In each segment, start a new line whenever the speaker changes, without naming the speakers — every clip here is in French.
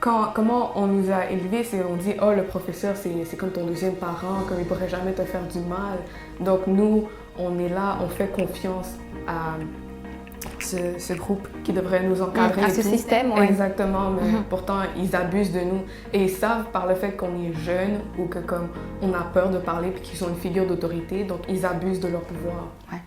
comment on nous a élevés, c'est on dit oh le professeur c'est comme ton deuxième parent, comme il pourrait jamais te faire du mal. Donc nous on est là, on fait confiance à ce groupe qui devrait nous encadrer.
À ce système, oui.
Exactement, mais pourtant ils abusent de nous et ils savent par le fait qu'on est jeune ou que comme on a peur de parler puis qu'ils sont une figure d'autorité, donc ils abusent de leur pouvoir.
Ouais.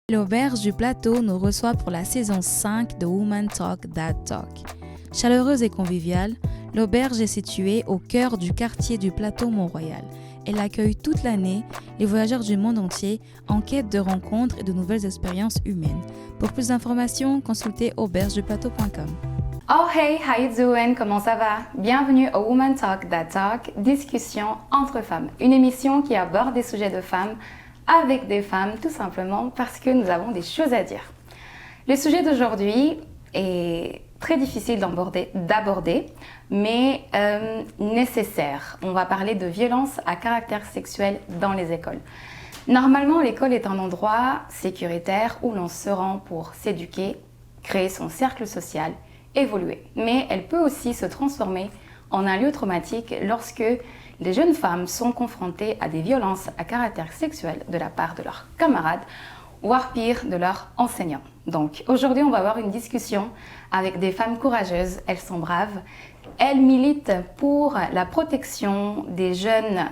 L'Auberge du Plateau nous reçoit pour la saison 5 de Woman Talk That Talk. Chaleureuse et conviviale, l'auberge est située au cœur du quartier du Plateau Mont-Royal. Elle accueille toute l'année les voyageurs du monde entier en quête de rencontres et de nouvelles expériences humaines. Pour plus d'informations, consultez aubergeduplateau.com.
Oh hey, how you doing? Comment ça va? Bienvenue au Woman Talk That Talk, discussion entre femmes. Une émission qui aborde des sujets de femmes avec des femmes, tout simplement parce que nous avons des choses à dire. Le sujet d'aujourd'hui est très difficile d'aborder, mais nécessaire. On va parler de violence à caractère sexuel dans les écoles. Normalement, l'école est un endroit sécuritaire où l'on se rend pour s'éduquer, créer son cercle social, évoluer. Mais elle peut aussi se transformer en un lieu traumatique lorsque les jeunes femmes sont confrontées à des violences à caractère sexuel de la part de leurs camarades, voire pire, de leurs enseignants. Donc aujourd'hui, on va avoir une discussion avec des femmes courageuses, elles sont braves. Elles militent pour la protection des jeunes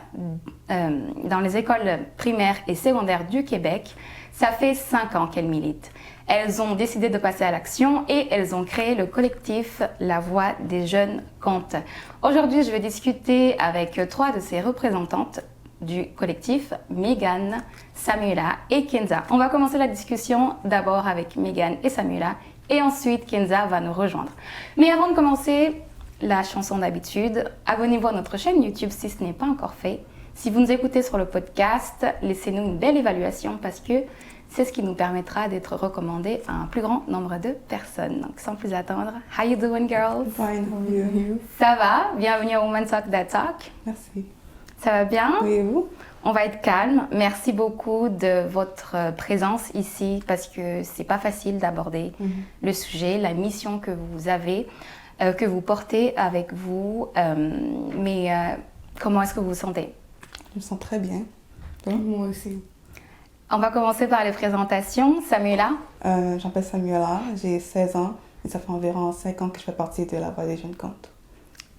dans les écoles primaires et secondaires du Québec. Ça fait 5 ans qu'elles militent. Elles ont décidé de passer à l'action et elles ont créé le collectif La Voix des Jeunes Compte. Aujourd'hui, je vais discuter avec 3 de ces représentantes du collectif, Megan, Samuela et Kenza. On va commencer la discussion d'abord avec Megan et Samuela et ensuite Kenza va nous rejoindre. Mais avant de commencer, la chanson d'habitude, abonnez-vous à notre chaîne YouTube si ce n'est pas encore fait. Si vous nous écoutez sur le podcast, laissez-nous une belle évaluation parce que c'est ce qui nous permettra d'être recommandés à un plus grand nombre de personnes. Donc sans plus attendre, how you doing girls?
Fine, how are you?
Ça va? Bienvenue à Woman Talk That Talk.
Merci.
Ça va bien?
Oui, et vous?
On va être calme. Merci beaucoup de votre présence ici parce que c'est pas facile d'aborder le sujet, la mission que vous avez, que vous portez avec vous. Mais comment est-ce que vous vous sentez?
Je me sens très bien.
Moi aussi.
On va commencer par les présentations. Samuela?
Je m'appelle Samuela, j'ai 16 ans et ça fait environ 5 ans que je fais partie de la Voix des Jeunes Compte.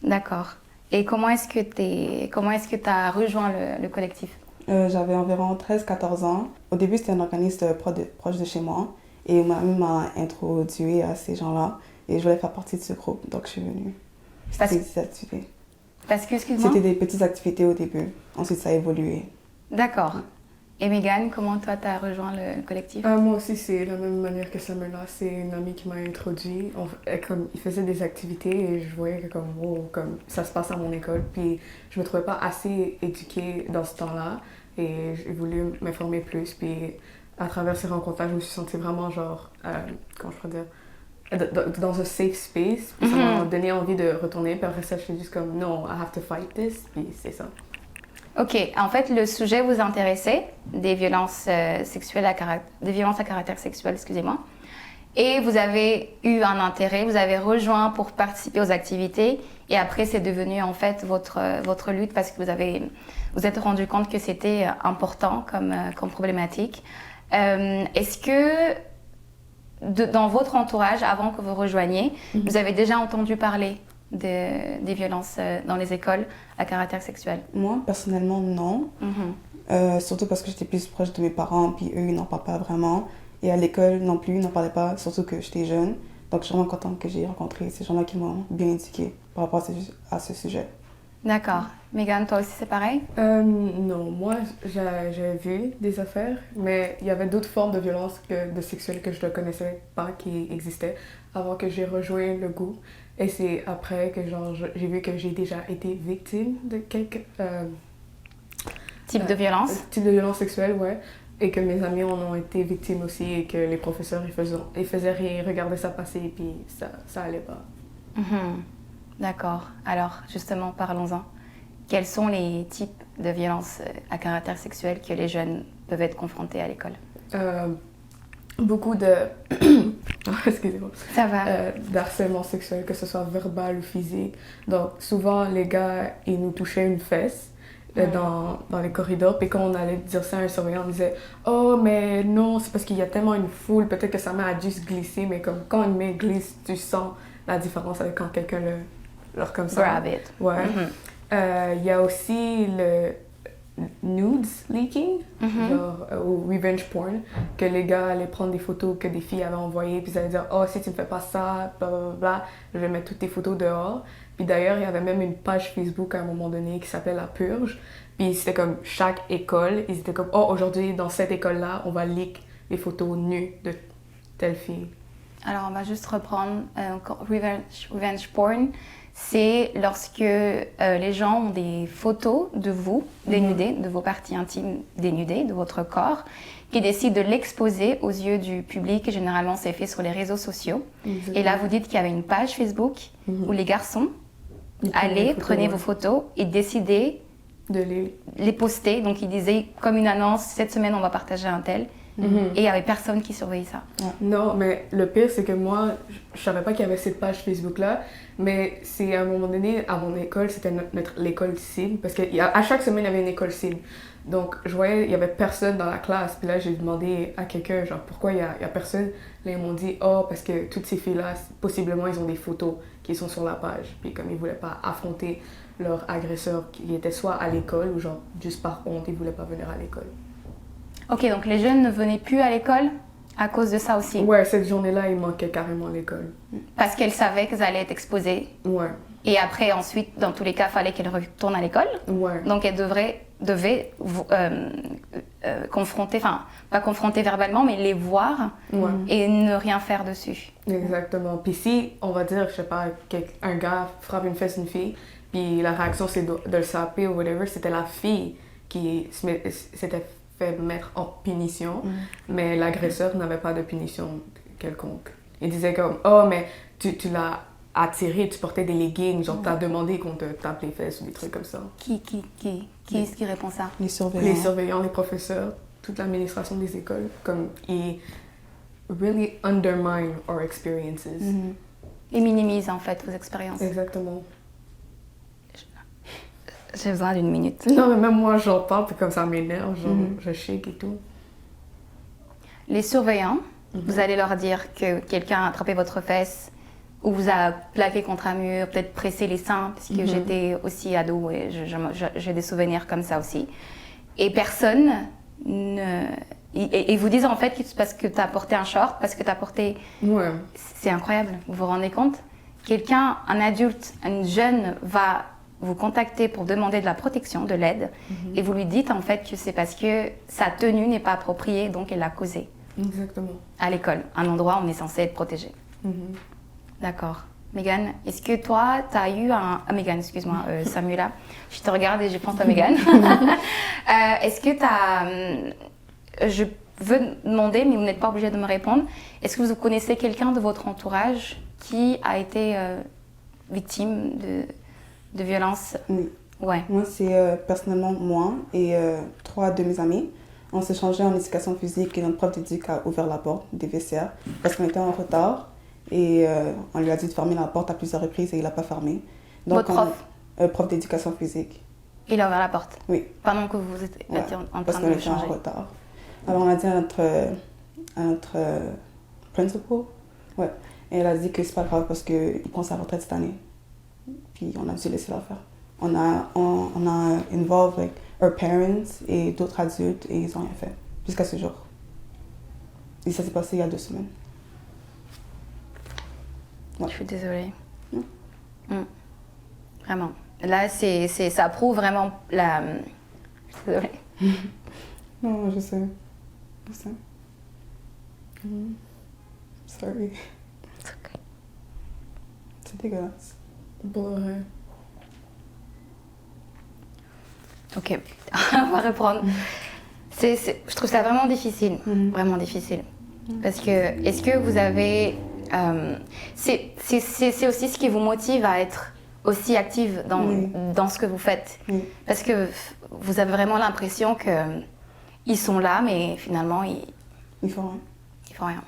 D'accord. Et comment est-ce que tu as rejoint le collectif?
J'avais environ 13-14 ans. Au début, c'était un organisme proche de chez moi et ma mamie m'a introduit à ces gens-là et je voulais faire partie de ce groupe, donc je suis venue. C'était des activités.
Parce que, excuse-moi?
C'était des petites activités au début, ensuite ça a évolué.
D'accord. Et Megan, comment toi tu as rejoint le collectif?
Moi aussi, c'est la même manière que Samuela. C'est une amie qui m'a introduit. Il faisait des activités et je voyais que comme ça se passe à mon école. Puis je me trouvais pas assez éduquée dans ce temps-là et j'ai voulu m'informer plus. Puis à travers ces rencontres-là, je me suis sentie vraiment comment je pourrais dire, dans un safe space. Puis ça m'a donné envie de retourner. Puis après ça, je suis juste comme non, I have to fight this. Puis c'est ça.
Ok, en fait, le sujet vous intéressait, des violences des violences à caractère sexuel, excusez-moi. Et vous avez eu un intérêt, vous avez rejoint pour participer aux activités. Et après, c'est devenu en fait votre lutte parce que vous êtes rendu compte que c'était important comme problématique. Est-ce que dans votre entourage, avant que vous rejoigniez, vous avez déjà entendu parler des violences dans les écoles à caractère sexuel?
Moi, personnellement, non. Surtout parce que j'étais plus proche de mes parents, puis eux, ils n'en parlent pas vraiment. Et à l'école non plus, ils n'en parlaient pas, surtout que j'étais jeune. Donc, je suis vraiment contente que j'ai rencontré ces gens-là qui m'ont bien éduquée par rapport à ce sujet.
D'accord. Megan, toi aussi, c'est pareil?
Non, moi, j'ai vu des affaires, mais il y avait d'autres formes de violence de sexuelle que je ne connaissais pas qui existaient avant que j'ai rejoint le groupe. Et c'est après que j'ai vu que j'ai déjà été victime de quelques...
Type de violence?
Type de violence sexuelle, ouais. Et que mes amis en ont été victimes aussi et que les professeurs, ils faisaient rien, regardaient ça passer et puis ça allait pas.
D'accord. Alors, justement, parlons-en. Quels sont les types de violences à caractère sexuel que les jeunes peuvent être confrontés à l'école?
Beaucoup de... Excusez-moi.
Ça va.
D'harcèlement sexuel, que ce soit verbal ou physique. Donc, souvent, les gars, ils nous touchaient une fesse dans les corridors. Puis quand on allait dire ça à un surveillant, on disait « Oh, mais non, c'est parce qu'il y a tellement une foule, peut-être que sa main a juste glissé. » Mais comme quand une main glisse, tu sens la différence avec quand quelqu'un leur comme ça.
Grab it.
Ouais. Il y a aussi le nudes leaking, genre, ou revenge porn, que les gars allaient prendre des photos que des filles avaient envoyées, puis ils allaient dire « Oh, si tu me fais pas ça, blablabla, je vais mettre toutes tes photos dehors. » Puis d'ailleurs, il y avait même une page Facebook à un moment donné qui s'appelait La Purge, puis c'était comme chaque école, ils étaient comme « Oh, aujourd'hui, dans cette école-là, on va leak les photos nues de telle fille. »
Alors, on va juste reprendre revenge porn. C'est lorsque les gens ont des photos de vous dénudées, de vos parties intimes dénudées, de votre corps, qui décident de l'exposer aux yeux du public. Généralement, c'est fait sur les réseaux sociaux. Et là, vous dites qu'il y avait une page Facebook où les garçons prenez vos photos et décidez
de
les poster. Donc, ils disaient comme une annonce, cette semaine, on va partager un tel. Et il n'y avait personne qui surveillait ça.
Non, mais le pire, c'est que moi, je savais pas qu'il y avait cette page Facebook-là, mais c'est à un moment donné, à mon école, c'était l'école cible, parce qu'à chaque semaine, il y avait une école cible. Donc, je voyais, il y avait personne dans la classe, puis là, j'ai demandé à quelqu'un, genre, pourquoi il y a personne? Là, ils m'ont dit, oh, parce que toutes ces filles-là, possiblement, ils ont des photos qui sont sur la page, puis comme ils voulaient pas affronter leur agresseur, qui était soit à l'école, ou genre, juste par honte, ils voulaient pas venir à l'école.
Ok, donc les jeunes ne venaient plus à l'école à cause de ça aussi?
Ouais, cette journée-là, ils manquaient carrément l'école.
Parce qu'elles savaient qu'elles allaient être exposées?
Ouais.
Et après, ensuite, dans tous les cas, il fallait qu'elles retournent à l'école?
Ouais.
Donc elles devaient confronter, enfin, pas confronter verbalement, mais les voir et ne rien faire dessus.
Exactement. Puis si, on va dire, je sais pas, un gars frappe une fesse d'une fille, puis la réaction c'est de le saper ou whatever, c'était la fille qui s'était fait mettre en punition, mais l'agresseur n'avait pas de punition quelconque. Il disait comme, oh, mais tu l'as attiré, tu portais des leggings, genre t'as demandé qu'on te tape les fesses ou des trucs comme ça.
Qui est-ce qui répond ça?
Les surveillants.
Les surveillants, les professeurs, toute l'administration des écoles, comme ils really undermine our experiences.
Ils minimisent en fait vos expériences.
Exactement.
J'ai besoin d'une minute.
Non, mais même moi, j'en parle, puis comme ça m'énerve, genre, je shake et tout.
Les surveillants, vous allez leur dire que quelqu'un a attrapé votre fesse ou vous a plaqué contre un mur, peut-être pressé les seins, parce que j'étais aussi ado et j'ai des souvenirs comme ça aussi. Et personne ne... Et vous disent en fait que c'est parce que tu as porté un short, parce que tu as porté...
Ouais.
C'est incroyable, vous vous rendez compte? Quelqu'un, un adulte, un jeune va vous contacter pour demander de la protection, de l'aide, et vous lui dites en fait que c'est parce que sa tenue n'est pas appropriée, donc elle l'a causée.
Exactement.
À l'école, un endroit où on est censé être protégé. D'accord. Megan, est-ce que toi, tu as eu un... Megan, excuse-moi, Samuela, je te regarde et je pense à Megan. Est-ce que tu as... je veux demander, mais vous n'êtes pas obligé de me répondre. Est-ce que vous connaissez quelqu'un de votre entourage qui a été victime de violences?
Oui.
Ouais.
Moi, c'est personnellement moi et 3 de mes amis. On s'est changé en éducation physique et notre prof d'éduc a ouvert la porte des vestiaires parce qu'on était en retard et on lui a dit de fermer la porte à plusieurs reprises et il n'a pas fermé. Donc,
votre prof?
Prof d'éducation physique.
Il a ouvert la porte?
Oui.
Pendant que vous étiez en train
parce
de
qu'on
le
était
changer?
en retard. Alors on a dit à notre principal, ouais, et elle a dit que c'est pas grave parce qu'il prend sa retraite cette année. Puis on a dû laisser la faire. On a involve like, our parents et d'autres adultes et ils n'ont rien fait jusqu'à ce jour. Et ça s'est passé il y a 2 semaines. Ouais.
Je suis désolée. Vraiment. Là, ça prouve vraiment la... Je suis désolée.
Non, je sais. Je sais. Sorry.
It's okay.
C'est dégueulasse.
Ouais.
Ok, on va reprendre. Je trouve ça vraiment difficile, vraiment difficile. Parce que, est-ce que vous avez... c'est aussi ce qui vous motive à être aussi active dans ce que vous faites. Parce que vous avez vraiment l'impression qu'ils sont là, mais finalement,
Ils font rien.
Ils font rien.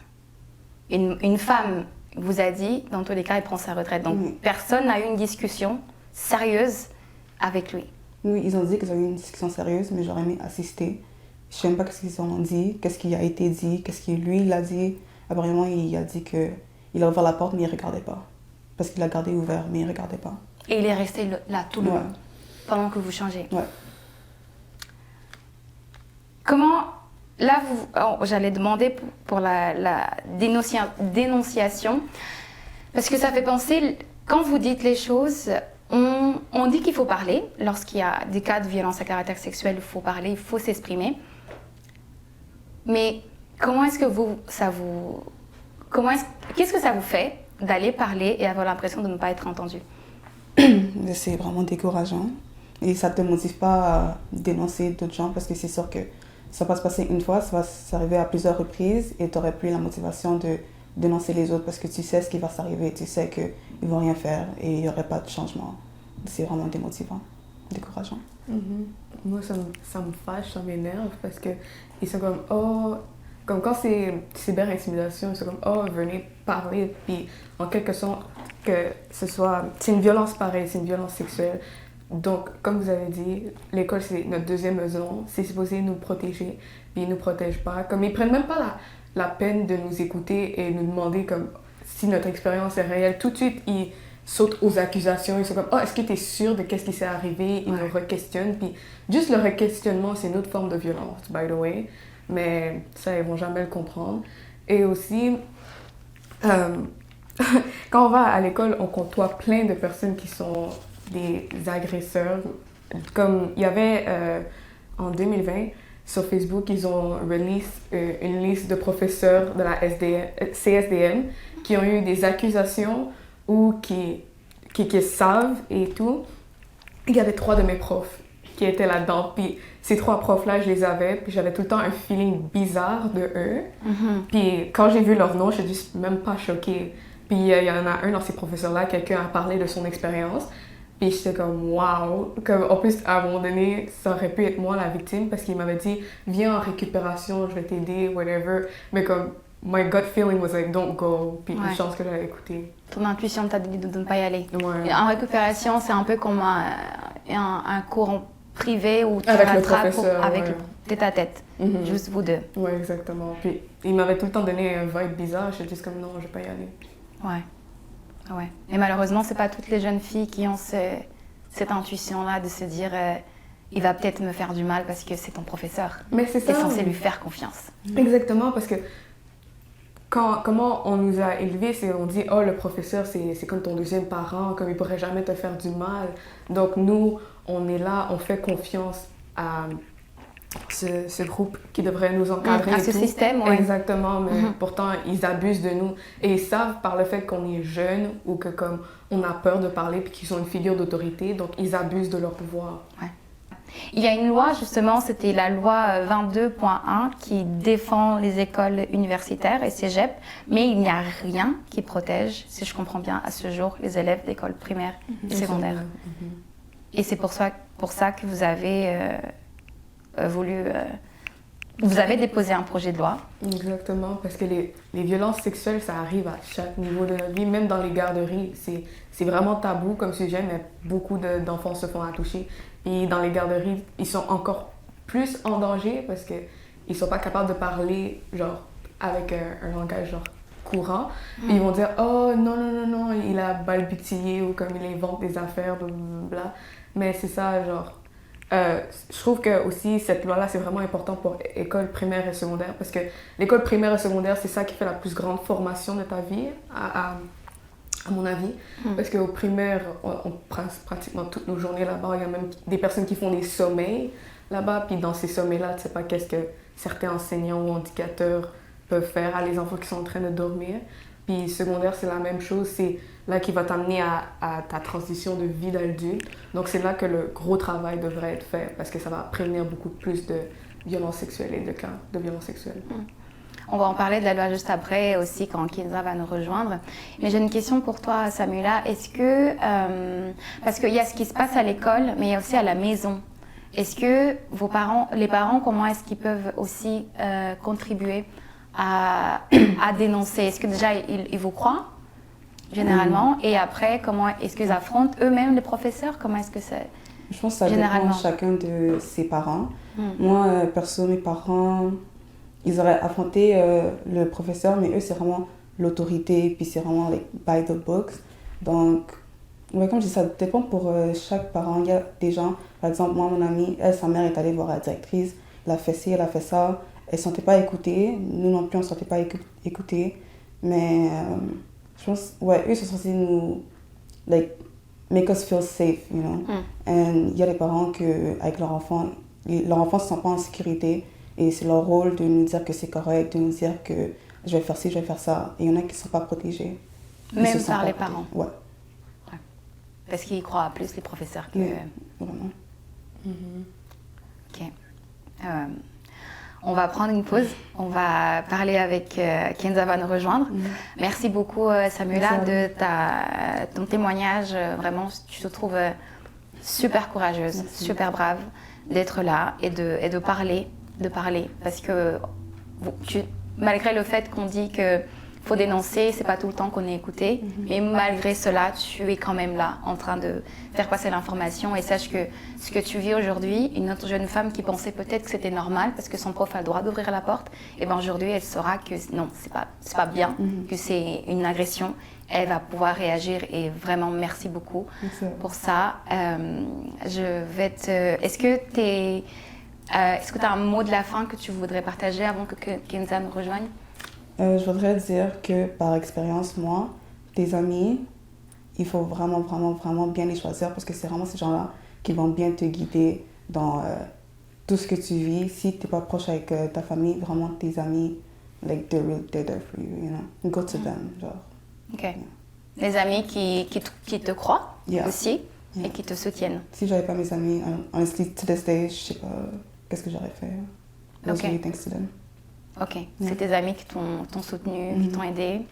Une femme vous a dit, dans tous les cas, elle prend sa retraite. Donc, personne n'a eu une discussion sérieuse avec lui.
Oui, ils ont dit qu'ils ont eu une discussion sérieuse, mais j'aurais aimé assister. Je ne sais même pas ce qu'ils ont dit, qu'est-ce qui a été dit, qu'est-ce que lui, il a dit. Apparemment, il a dit qu'il a ouvert la porte, mais il ne regardait pas. Parce qu'il a gardé ouvert, mais il ne regardait pas.
Et il est resté là tout le long, pendant que vous changez.
Ouais.
Comment, là, j'allais demander pour la dénonciation, parce que ça fait penser, quand vous dites les choses, on dit qu'il faut parler. Lorsqu'il y a des cas de violence à caractère sexuel, il faut parler, il faut s'exprimer. Mais comment est-ce que qu'est-ce que ça vous fait d'aller parler et avoir l'impression de ne pas être entendu?
C'est vraiment décourageant. Et ça ne te motive pas à dénoncer d'autres gens parce que c'est sûr que ça va se passer une fois, ça va s'arriver à plusieurs reprises et tu n'aurais plus la motivation de dénoncer les autres parce que tu sais ce qui va s'arriver, tu sais qu'ils ne vont rien faire et il n'y aurait pas de changement. C'est vraiment démotivant, décourageant.
Moi, ça me fâche, ça m'énerve parce qu'ils sont comme, oh, comme quand c'est cyber-intimidation, ils sont comme, oh, venez parler, puis en quelque sorte, que ce soit, c'est une violence pareille, c'est une violence sexuelle. Donc, comme vous avez dit, l'école, c'est notre deuxième maison, c'est supposé nous protéger, puis ils nous protègent pas. Comme ils prennent même pas la peine de nous écouter et nous demander comme si notre expérience est réelle. Tout de suite, ils sautent aux accusations, ils sont comme, oh, est-ce que tu es sûr de qu'est-ce qui s'est arrivé? Ils nous re-questionnent, puis juste le re-questionnement, c'est une autre forme de violence, by the way. Mais ça, ils vont jamais le comprendre. Et aussi, quand on va à l'école, on côtoie plein de personnes qui sont des agresseurs. Comme il y avait en 2020, sur Facebook, ils ont release une liste de professeurs de la CSDM qui ont eu des accusations ou qui savent et tout. Il y avait 3 de mes profs qui étaient là-dedans. Puis ces 3 profs-là, je les avais. Puis j'avais tout le temps un feeling bizarre de eux. Puis quand j'ai vu leur nom, je suis même pas choquée. Puis il y en a un dans ces professeurs-là, quelqu'un a parlé de son expérience. Puis j'étais comme, wow! Comme, en plus, à un moment donné, ça aurait pu être moi la victime parce qu'il m'avait dit, viens en récupération, je vais t'aider, whatever. Mais comme, my gut feeling was like, don't go. Puis une chance que j'avais écouté.
Ton intuition t'a dit de ne pas y aller.
Ouais.
Et en récupération, c'est un peu comme un cours en privé où tu
avec le
rattrapes
professeur,
avec tête à tête, juste vous deux.
Oui, exactement. Puis il m'avait tout le temps donné un vibe bizarre. J'étais juste comme, non, je vais pas y aller.
Ouais. Et malheureusement, c'est pas toutes les jeunes filles qui ont cette intuition-là de se dire il va peut-être me faire du mal parce que c'est ton professeur.
Mais c'est ça.
T'es censé lui faire confiance.
Exactement, parce que comment on nous a élevés, c'est on dit oh le professeur c'est comme ton deuxième parent, comme il pourrait jamais te faire du mal. Donc nous on est là, on fait confiance à ce groupe qui devrait nous encadrer.
À ce système, oui.
Exactement, mais pourtant ils abusent de nous et ils savent par le fait qu'on est jeune ou que comme on a peur de parler puis qu'ils sont une figure d'autorité, donc ils abusent de leur pouvoir.
Ouais. Il y a une loi, justement, c'était la loi 22.1 qui défend les écoles universitaires et cégep, mais il n'y a rien qui protège, si je comprends bien, à ce jour, les élèves d'école primaire et secondaire. Et c'est pour ça que vous avez vous avez déposé un projet de loi.
Exactement, parce que les violences sexuelles, ça arrive à chaque niveau de la vie, même dans les garderies. C'est vraiment tabou comme sujet, mais beaucoup d'enfants se font toucher. Puis dans les garderies, ils sont encore plus en danger parce qu'ils ne sont pas capables de parler genre, avec un langage genre, courant. Puis ils vont dire « Oh non, il a balbutié » ou comme il invente des affaires, blablabla. Mais c'est ça, genre... je trouve que aussi cette loi-là, c'est vraiment important pour école primaire et secondaire parce que l'école primaire et secondaire, c'est ça qui fait la plus grande formation de ta vie, à mon avis. Parce qu'au primaire, on passe pratiquement toutes nos journées là-bas. Il y a même des personnes qui font des sommeils là-bas. Puis dans ces sommeils-là, tu sais pas qu'est-ce que certains enseignants ou éducateurs peuvent faire à les enfants qui sont en train de dormir. Puis secondaire, c'est la même chose. C'est là qui va t'amener à ta transition de vie d'adulte. Donc c'est là que le gros travail devrait être fait parce que ça va prévenir beaucoup plus de violences sexuelles et de cas de violences sexuelles.
On va en parler de la loi juste après aussi quand Kinza va nous rejoindre. Mais j'ai une question pour toi, Samuela. Est-ce que, parce qu'il y a ce qui se passe à l'école, mais il y a aussi à la maison. Est-ce que les parents, comment est-ce qu'ils peuvent aussi contribuer à dénoncer? Est-ce que déjà ils vous croient généralement? Et après, comment est-ce qu'ils affrontent eux-mêmes les professeurs? Comment est-ce que c'est
Je pense que ça dépend chacun de ses parents. Moi, perso, mes parents, ils auraient affronté le professeur, mais eux, c'est vraiment l'autorité, puis c'est vraiment like, by the books. Donc, ouais, comme je dis, ça dépend pour chaque parent. Il y a des gens, par exemple, moi, mon amie, sa mère est allée voir la directrice, elle a fait ci, elle a fait ça. Elle ne se sentait pas écoutée, nous non plus, on ne se sentait pas écoutés. Mais je pense, ouais, eux, ils sont censés nous, like, make us feel safe, you know. Et il y a des parents que, avec leur enfant ne se sent pas en sécurité. Et c'est leur rôle de nous dire que c'est correct, de nous dire que je vais faire ci, je vais faire ça. Et il y en a qui ne sont pas protégés.
Même par les parents.
Ouais.
Parce qu'ils croient plus les professeurs que...
Vraiment.
Ok. On va prendre une pause. On va parler avec Kinza va nous rejoindre. Merci beaucoup, Samuela, de ton témoignage. Vraiment, tu te trouves super courageuse, super brave d'être là et de parler. Parce que malgré le fait qu'on dit qu'il faut dénoncer, c'est pas tout le temps qu'on est écouté, mais malgré cela, tu es quand même là en train de faire passer l'information. Et sache que ce que tu vis aujourd'hui, une autre jeune femme qui pensait peut-être que c'était normal parce que son prof a le droit d'ouvrir la porte, et ben aujourd'hui elle saura que non, c'est pas bien, que c'est une agression. Elle va pouvoir réagir et vraiment merci beaucoup pour ça. Est-ce que tu as un mot de la fin que tu voudrais partager avant que Kinza nous rejoigne?
Je voudrais dire que par expérience, moi, tes amis, il faut vraiment, vraiment, vraiment bien les choisir parce que c'est vraiment ces gens-là qui vont bien te guider dans tout ce que tu vis. Si tu n'es pas proche avec ta famille, vraiment tes amis, like, they're there for you, you know. Go to them, genre.
Ok. Yeah. Les amis qui te croient aussi et qui te soutiennent.
Si j'avais pas mes amis, honestly, to this day, je sais pas qu'est-ce que j'aurais fait. It was really thanks to them.
Ok, c'est tes amis qui t'ont soutenu, qui t'ont aidé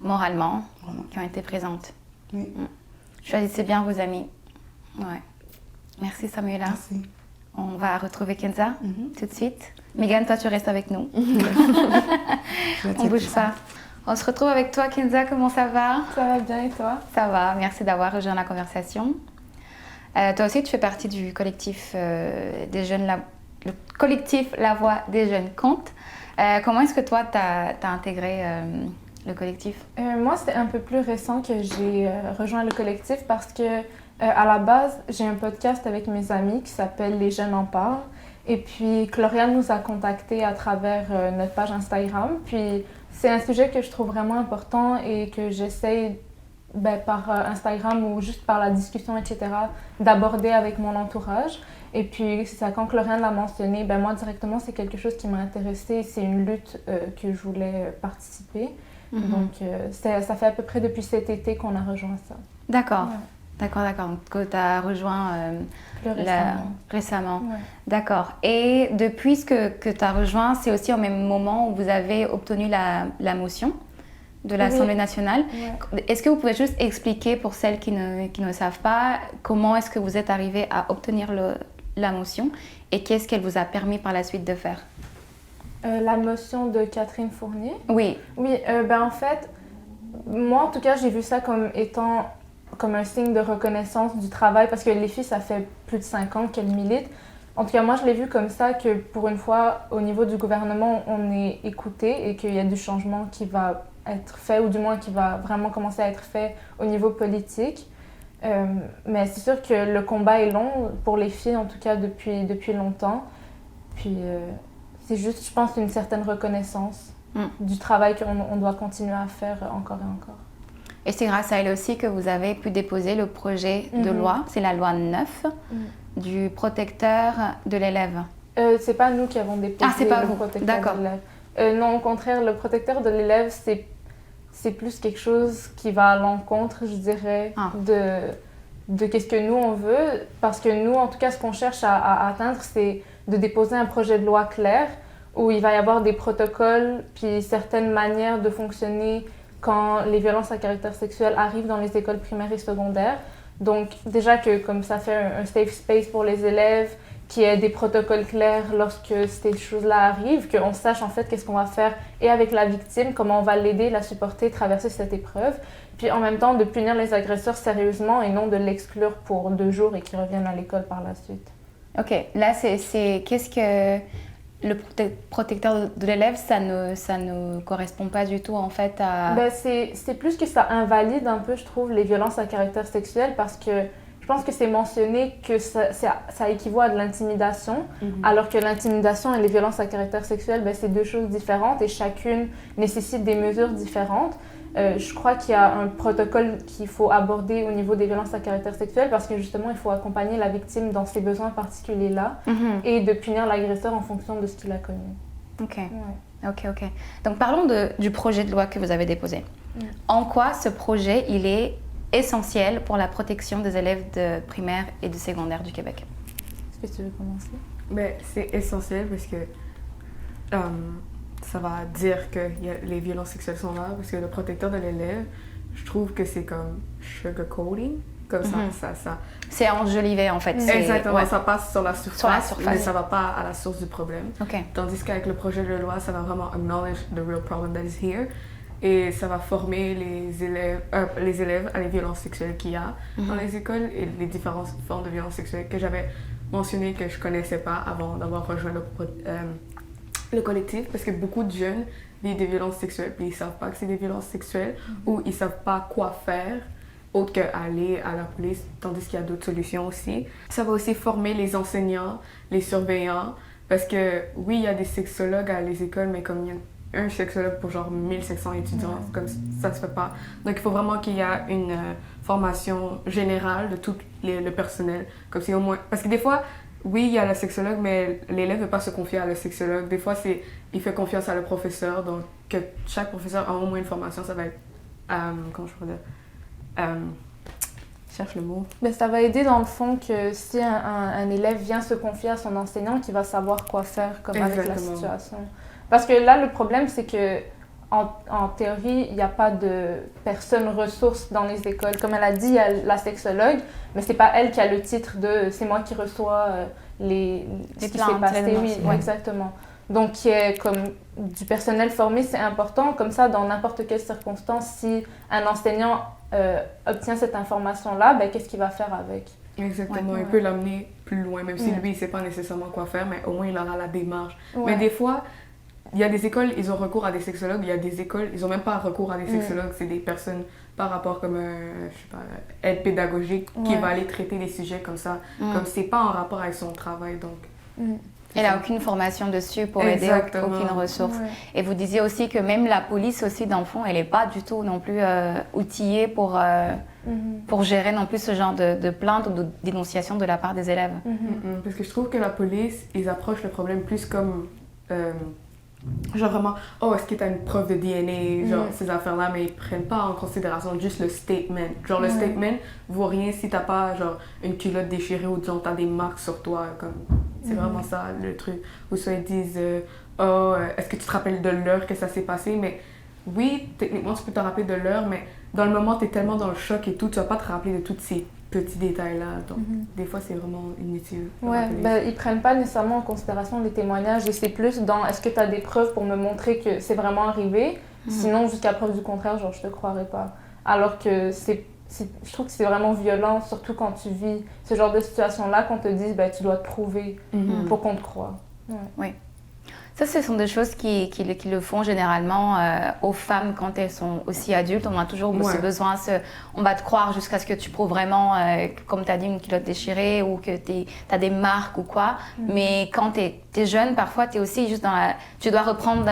moralement, qui ont été présentes.
Oui.
Choisissez bien vos amis. Ouais. Merci Samuela.
Merci.
On va retrouver Kinza tout de suite. Megan, toi tu restes avec nous. On bouge pas. On se retrouve avec toi Kinza, comment ça va?
Ça va bien et toi?
Ça va, merci d'avoir rejoint la conversation. Toi aussi tu fais partie du collectif des jeunes, le collectif La Voix des Jeunes Compte. Comment est-ce que toi, tu as intégré le collectif?
Moi, c'était un peu plus récent que j'ai rejoint le collectif parce que, à la base, j'ai un podcast avec mes amis qui s'appelle Les Jeunes en parlent. Et puis, Cloriane nous a contactés à travers notre page Instagram. Puis, c'est un sujet que je trouve vraiment important et que j'essaye, par Instagram ou juste par la discussion, etc., d'aborder avec mon entourage. Et puis, c'est ça, quand Cloriane l'a mentionné, moi directement, c'est quelque chose qui m'a intéressée. C'est une lutte que je voulais participer. Donc, ça fait à peu près depuis cet été qu'on a rejoint ça.
D'accord. Ouais. D'accord. Donc, tu as rejoint récemment.
Ouais.
D'accord. Et depuis que tu as rejoint, c'est aussi au même moment où vous avez obtenu la motion de l'Assemblée nationale. Ouais. Est-ce que vous pouvez juste expliquer pour celles qui ne savent pas comment est-ce que vous êtes arrivé à obtenir la motion et qu'est-ce qu'elle vous a permis par la suite de faire?
La motion de Catherine Fournier?
Oui.
Oui, en fait, moi en tout cas, j'ai vu ça comme étant comme un signe de reconnaissance du travail parce que les filles, ça fait plus de 5 ans qu'elles militent. En tout cas, moi, je l'ai vu comme ça que pour une fois, au niveau du gouvernement, on est écouté et qu'il y a du changement qui va être fait ou du moins qui va vraiment commencer à être fait au niveau politique. Mais c'est sûr que le combat est long pour les filles, en tout cas depuis longtemps. Puis c'est juste, je pense, une certaine reconnaissance du travail qu'on doit continuer à faire encore et encore.
Et c'est grâce à elle aussi que vous avez pu déposer le projet de loi, c'est la loi 9, du protecteur de l'élève.
C'est pas nous qui avons déposé le protecteur de l'élève. Non, au contraire, le protecteur de l'élève, c'est plus quelque chose qui va à l'encontre, je dirais, de qu'est-ce que nous on veut. Parce que nous, en tout cas, ce qu'on cherche à atteindre, c'est de déposer un projet de loi clair où il va y avoir des protocoles puis certaines manières de fonctionner quand les violences à caractère sexuel arrivent dans les écoles primaires et secondaires. Donc déjà que comme ça fait un safe space pour les élèves, qu'il y ait des protocoles clairs lorsque ces choses-là arrivent, qu'on sache en fait qu'est-ce qu'on va faire et avec la victime, comment on va l'aider, la supporter, traverser cette épreuve. Puis en même temps de punir les agresseurs sérieusement et non de l'exclure pour 2 jours et qu'ils reviennent à l'école par la suite.
Ok, là c'est qu'est-ce que le protecteur de l'élève, ça ne correspond pas du tout en fait à...
Ben, c'est plus que ça invalide un peu, je trouve, les violences à caractère sexuel parce que je pense que c'est mentionné que ça équivaut à de l'intimidation, alors que l'intimidation et les violences à caractère sexuel, ben, c'est 2 choses différentes et chacune nécessite des mesures différentes. Je crois qu'il y a un protocole qu'il faut aborder au niveau des violences à caractère sexuel parce que justement, il faut accompagner la victime dans ses besoins particuliers-là et de punir l'agresseur en fonction de ce qu'il a connu.
Ok,
Ouais.
ok. Donc parlons du projet de loi que vous avez déposé. En quoi ce projet, il est essentiel pour la protection des élèves de primaire et de secondaire du Québec?
Est-ce que tu veux commencer?
Mais c'est essentiel parce que ça va dire que les violences sexuelles sont là, parce que le protecteur de l'élève, je trouve que c'est comme sugarcoating, comme ça.
C'est enjolivé en fait.
Exactement,
ouais.
ça passe sur la surface, mais ça va pas à la source du problème.
Ok.
Tandis qu'avec le projet de loi, ça va vraiment acknowledge the real problem that is here. Et ça va former les élèves à les violences sexuelles qu'il y a dans les écoles et les différentes formes de violences sexuelles que j'avais mentionnées que je connaissais pas avant d'avoir rejoint le collectif, parce que beaucoup de jeunes vivent des violences sexuelles puis ils savent pas que c'est des violences sexuelles ou ils savent pas quoi faire autre qu'aller à la police, tandis qu'il y a d'autres solutions aussi. Ça va aussi former les enseignants, les surveillants, parce que oui, il y a des sexologues à les écoles, mais comme il y a un sexologue pour genre 1500 étudiants, comme ça se fait pas. Donc il faut vraiment qu'il y ait une formation générale de tout le personnel, comme si au moins... Parce que des fois, oui, il y a le sexologue, mais l'élève ne veut pas se confier à le sexologue. Des fois, il fait confiance à le professeur, donc que chaque professeur a au moins une formation, ça va être... comment je pourrais dire? Cherche le mot.
Ben, ça va aider dans le fond que si un élève vient se confier à son enseignant, qu'il va savoir quoi faire comme avec la situation. Parce que là, le problème, c'est que en théorie, il n'y a pas de personne ressource dans les écoles. Comme elle a dit, il y a la sexologue, mais c'est pas elle qui a le titre de « c'est moi qui reçois ce qui s'est passé ». Oui, exactement. Donc, qu'il y ait comme du personnel formé, c'est important. Comme ça, dans n'importe quelle circonstance, si un enseignant obtient cette information-là, ben, qu'est-ce qu'il va faire avec?
Exactement, il peut l'amener plus loin, même si lui, il ne sait pas nécessairement quoi faire, mais au moins, il aura la démarche. Mais des fois... Il y a des écoles, ils ont recours à des sexologues. Il y a des écoles, ils n'ont même pas recours à des sexologues. C'est des personnes par rapport comme, je sais pas, aide pédagogique qui va aller traiter des sujets comme ça. Comme c'est pas en rapport avec son travail, donc...
Elle n'a aucune formation dessus pour aider, aucune ressource. Ouais. Et vous disiez aussi que même la police aussi, dans le fond, elle n'est pas du tout non plus outillée pour gérer non plus ce genre de plainte ou de dénonciation de la part des élèves.
Parce que je trouve que la police, ils approchent le problème plus comme... genre vraiment, oh, est-ce que tu as une preuve de DNA, genre ces affaires-là, mais ils prennent pas en considération juste le statement. Genre le statement vaut rien si t'as pas genre une culotte déchirée ou genre t'as des marques sur toi, comme c'est vraiment ça le truc. Ou soit ils disent, oh, est-ce que tu te rappelles de l'heure que ça s'est passé, mais oui, techniquement tu peux te rappeler de l'heure, mais dans le moment t'es tellement dans le choc et tout, tu vas pas te rappeler de tous ces petits détails-là, donc des fois c'est vraiment inutile.
Ouais, ben, ils prennent pas nécessairement en considération les témoignages et c'est plus dans est-ce que tu as des preuves pour me montrer que c'est vraiment arrivé, sinon jusqu'à preuve du contraire, genre je te croirais pas. Alors que je trouve que c'est vraiment violent, surtout quand tu vis ce genre de situation-là, qu'on te dise ben, tu dois te prouver pour qu'on te croie. Ouais.
Oui. Ça, ce sont des choses qui le font généraalors aux femmes quand elles sont aussi adultes. On a toujours aussi besoin, on va te croire jusqu'à ce que tu prouves vraiment, comme tu as dit, une culotte déchirée ou que tu as des marques ou quoi. Mais quand tu es jeune, parfois, tu es aussi juste tu dois reprendre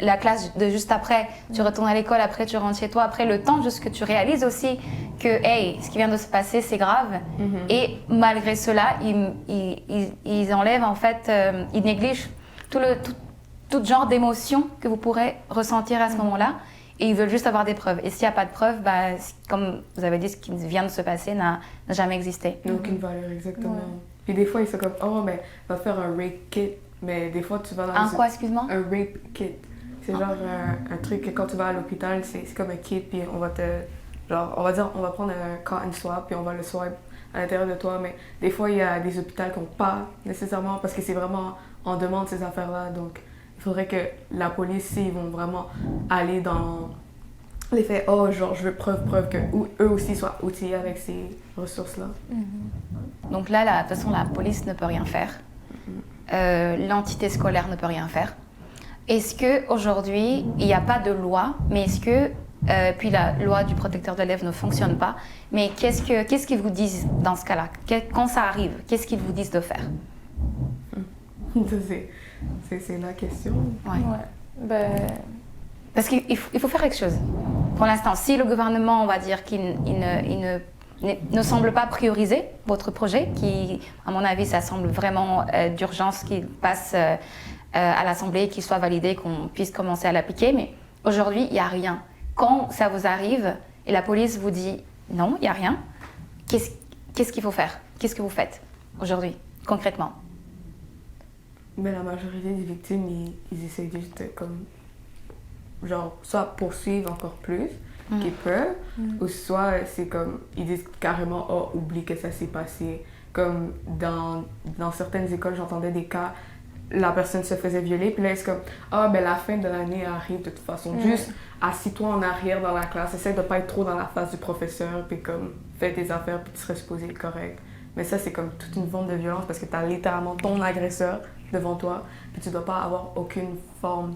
la classe de juste après. Tu retournes à l'école, après tu rentres chez toi. Après le temps, juste que tu réalises aussi que, hey, ce qui vient de se passer, c'est grave. Et malgré cela, ils enlèvent, en fait, ils négligent tout genre d'émotions que vous pourrez ressentir à ce moment-là, et ils veulent juste avoir des preuves. Et s'il n'y a pas de preuves, bah, comme vous avez dit, ce qui vient de se passer n'a jamais existé.
Il n'y a aucune valeur, exactement. Et des fois, ils sont comme, oh, mais va faire un rape kit. Mais des fois, tu vas dans
Un quoi, excuse-moi?
un rape kit. C'est genre un truc que quand tu vas à l'hôpital, c'est comme un kit, puis on va te... Genre, on va dire, on va prendre un cotton swab, puis on va le swab à l'intérieur de toi. Mais des fois, il y a des hôpitaux qui n'ont pas nécessairement, parce que c'est vraiment en demande ces affaires-là. Donc, il faudrait que la police, s'ils vont vraiment aller dans l'effet, oh, genre, je veux preuve que eux aussi soient outillés avec ces ressources-là.
Donc là, de toute façon, la police ne peut rien faire. L'entité scolaire ne peut rien faire. Est-ce qu'aujourd'hui, il n'y a pas de loi, mais est-ce que, puis la loi du protecteur de l'élève ne fonctionne pas, mais qu'est-ce qu'ils vous disent dans ce cas-là? Quand ça arrive, qu'est-ce qu'ils vous disent de faire?
C'est la question.
Ouais.
Ben,
Parce qu'il faut faire quelque chose. Pour l'instant, si le gouvernement, on va dire qu'il ne semble pas prioriser votre projet, qui, à mon avis, ça semble vraiment d'urgence qu'il passe à l'Assemblée, qu'il soit validé, qu'on puisse commencer à l'appliquer, mais aujourd'hui, il n'y a rien. Quand ça vous arrive et la police vous dit non, il n'y a rien, qu'est-ce qu'il faut faire? Qu'est-ce que vous faites aujourd'hui, concrètement?
Mais la majorité des victimes, ils essayent juste de, comme, genre, soit poursuivre encore plus qu'ils peuvent, ou soit c'est comme, ils disent carrément, oh, oublie que ça s'est passé. Comme dans certaines écoles, j'entendais des cas, la personne se faisait violer, puis là, c'est comme, ah, ben la fin de l'année arrive de toute façon. Juste assis-toi en arrière dans la classe, essaie de pas être trop dans la face du professeur, puis comme, fais tes affaires, puis tu serais supposé être correct. Mais ça, c'est comme toute une forme de violence parce que tu as littéralement ton agresseur devant toi, puis tu dois pas avoir aucune forme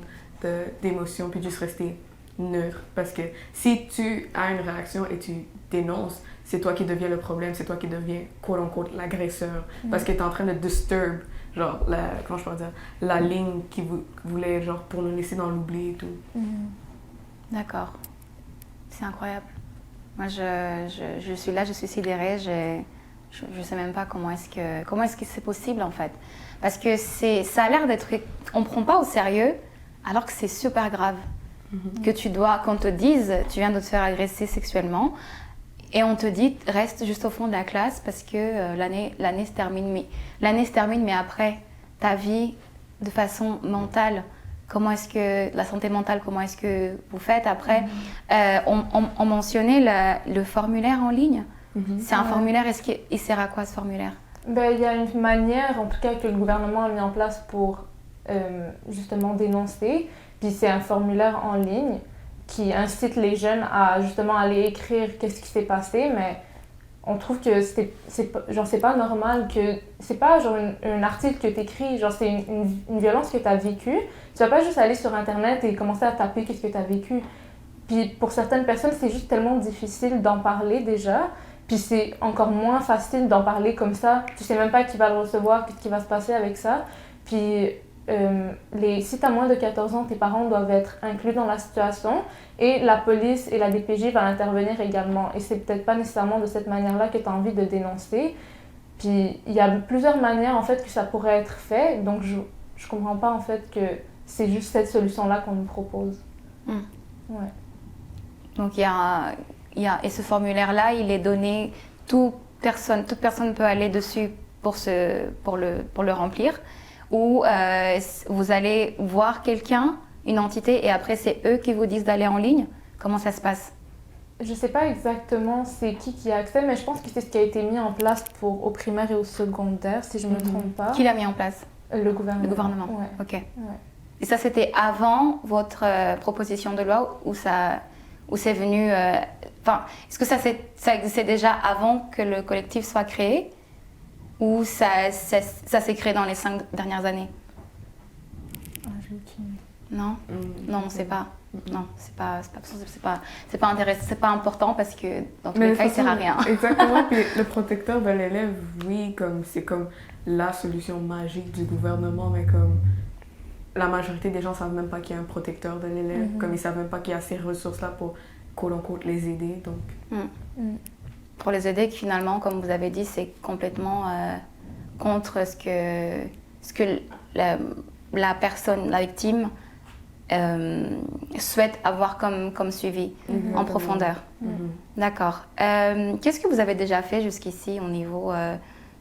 d'émotion, puis juste rester neutre. Parce que si tu as une réaction et tu dénonces, c'est toi qui deviens le problème, c'est toi qui deviens, quote-unquote, l'agresseur. Parce que tu es en train de disturb, genre, comment je pourrais dire, la ligne qui voulait, genre, pour nous laisser dans l'oubli et tout.
D'accord. C'est incroyable. Moi, je suis là, je suis sidérée, je sais même pas comment est-ce que c'est possible, en fait. Parce que ça a l'air d'être... On prend pas au sérieux, alors que c'est super grave. Que qu'on te dise, tu viens de te faire agresser sexuellement, et on te dit, reste juste au fond de la classe parce que l'année se termine. L'année se termine, mais après, ta vie, de façon mentale, comment est-ce que, la santé mentale, comment est-ce que vous faites après? On mentionnait le formulaire en ligne. C'est un formulaire, il sert à quoi ce formulaire?
Ben, il y a une manière, en tout cas, que le gouvernement a mis en place pour justement dénoncer. Puis c'est un formulaire en ligne qui incite les jeunes à justement aller écrire qu'est-ce qui s'est passé, mais on trouve que c'est pas normal que... C'est pas genre un article que t'écris, genre c'est une violence que t'as vécue. Tu vas pas juste aller sur Internet et commencer à taper qu'est-ce que t'as vécu. Puis pour certaines personnes, c'est juste tellement difficile d'en parler déjà. Puis c'est encore moins facile d'en parler comme ça. Tu sais même pas qui va le recevoir, qu'est-ce qui va se passer avec ça. Puis si tu as moins de 14 ans, tes parents doivent être inclus dans la situation et la police et la DPJ vont intervenir également. Et c'est peut-être pas nécessairement de cette manière-là que tu as envie de dénoncer. Puis il y a plusieurs manières en fait que ça pourrait être fait. Donc je comprends pas en fait que c'est juste cette solution-là qu'on nous propose. Ouais.
Donc et ce formulaire-là, il est donné, toute personne peut aller dessus pour le remplir. Ou vous allez voir quelqu'un, une entité, et après c'est eux qui vous disent d'aller en ligne? Comment ça se passe?
Je sais pas exactement c'est qui a accès, mais je pense que c'est ce qui a été mis en place au primaire et au secondaire, si je me trompe pas.
Qui l'a mis en place?
Le gouvernement.
Le gouvernement,
ouais.
Ok.
Ouais.
Et ça, c'était avant votre proposition de loi ou c'est venu... est-ce que ça existait déjà avant que le collectif soit créé? Ou ça s'est créé dans les 5 dernières années? Non? Non, on ne sait pas. Non, c'est pas intéressant, c'est pas important parce que dans tous les cas, il sert à rien.
Exactement. Puis le protecteur de l'élève, oui, c'est comme la solution magique du gouvernement, mais comme la majorité des gens ne savent même pas qu'il y a un protecteur de l'élève, comme ils ne savent même pas qu'il y a ces ressources-là pour, quote-unquote, les aider. Donc.
Pour les aider, finalement, comme vous avez dit, c'est complètement contre ce que la personne, la victime, souhaite avoir comme suivi en profondeur. D'accord. Qu'est-ce que vous avez déjà fait jusqu'ici au niveau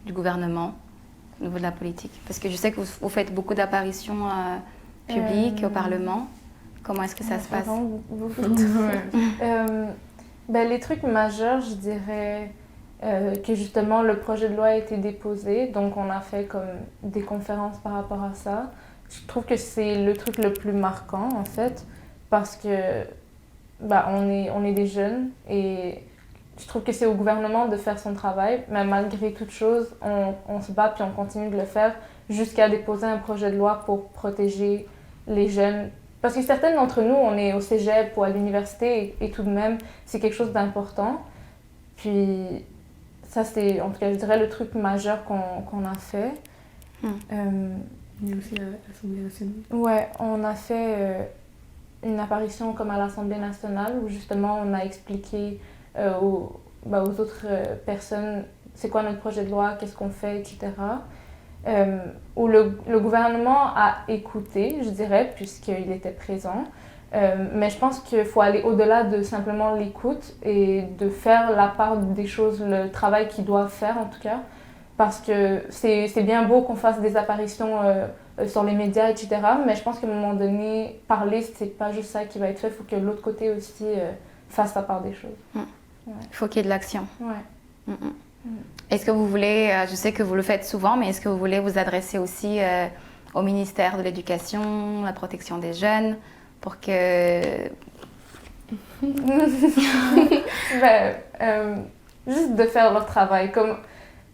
du gouvernement au niveau de la politique? Parce que je sais que vous faites beaucoup d'apparitions publiques au Parlement. Comment est-ce que ça se passe?
Les trucs majeurs, je dirais que justement le projet de loi a été déposé, donc on a fait comme des conférences par rapport à ça. Je trouve que c'est le truc le plus marquant en fait, parce que on est des jeunes et je trouve que c'est au gouvernement de faire son travail, mais malgré toute chose, on se bat puis on continue de le faire jusqu'à déposer un projet de loi pour protéger les jeunes. Parce que certaines d'entre nous, on est au cégep ou à l'université et tout de même, c'est quelque chose d'important. Puis ça, c'est, en tout cas, je dirais le truc majeur qu'on a fait.
Il y a aussi l'Assemblée nationale.
Ouais, on a fait une apparition comme à l'Assemblée nationale où justement on a expliqué aux autres personnes c'est quoi notre projet de loi, qu'est-ce qu'on fait, etc. Où le gouvernement a écouté, je dirais, puisqu'il était présent. Mais je pense qu'il faut aller au-delà de simplement l'écoute et de faire la part des choses, le travail qu'ils doivent faire en tout cas. Parce que c'est bien beau qu'on fasse des apparitions sur les médias, etc. Mais je pense qu'à un moment donné, parler, c'est pas juste ça qui va être fait. Il faut que l'autre côté aussi fasse sa part des choses.
Il faut qu'il y ait de l'action.
Ouais.
Est-ce que vous voulez, je sais que vous le faites souvent, mais est-ce que vous voulez vous adresser aussi au ministère de l'Éducation, la protection des jeunes, pour que...
Juste de faire leur travail.